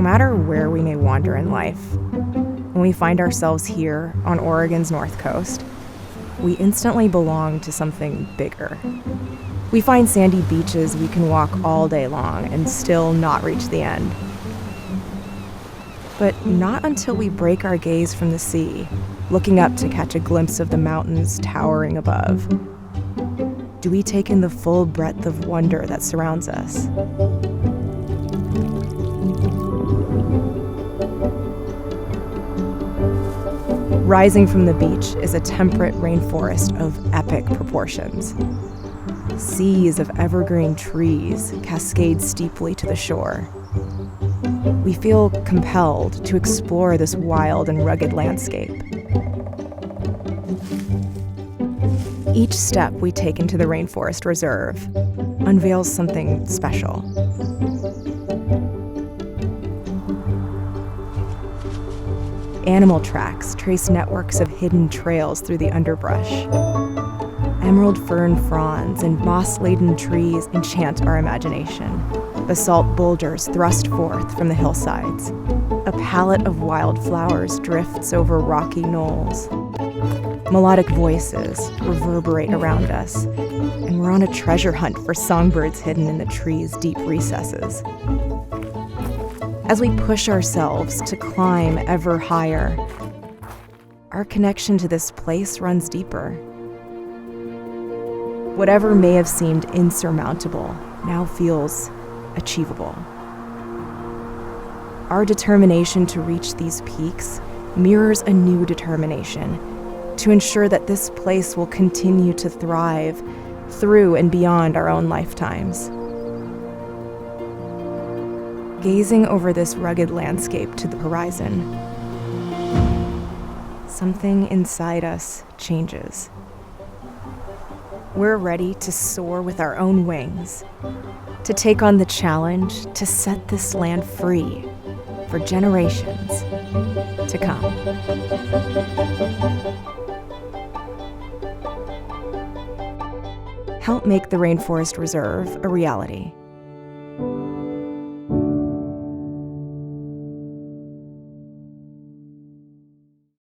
matter where we may wander in life, when we find ourselves here on Oregon's North Coast, we instantly belong to something bigger. We find sandy beaches we can walk all day long and still not reach the end. But not until we break our gaze from the sea, looking up to catch a glimpse of the mountains towering above, do we take in the full breadth of wonder that surrounds us. Rising from the beach is a temperate rainforest of epic proportions. Seas of evergreen trees cascade steeply to the shore. We feel compelled to explore this wild and rugged landscape. Each step we take into the Rainforest Reserve unveils something special. Animal tracks trace networks of hidden trails through the underbrush. Emerald fern fronds and moss-laden trees enchant our imagination. Basalt boulders thrust forth from the hillsides. A palette of wildflowers drifts over rocky knolls. Melodic voices reverberate around us, and we're on a treasure hunt for songbirds hidden in the trees' deep recesses. As we push ourselves to climb ever higher, our connection to this place runs deeper. Whatever may have seemed insurmountable now feels achievable. Our determination to reach these peaks mirrors a new determination to ensure that this place will continue to thrive through and beyond our own lifetimes. Gazing over this rugged landscape to the horizon, something inside us changes. We're ready to soar with our own wings, to take on the challenge to set this land free for generations to come. Help make the Rainforest Reserve a reality.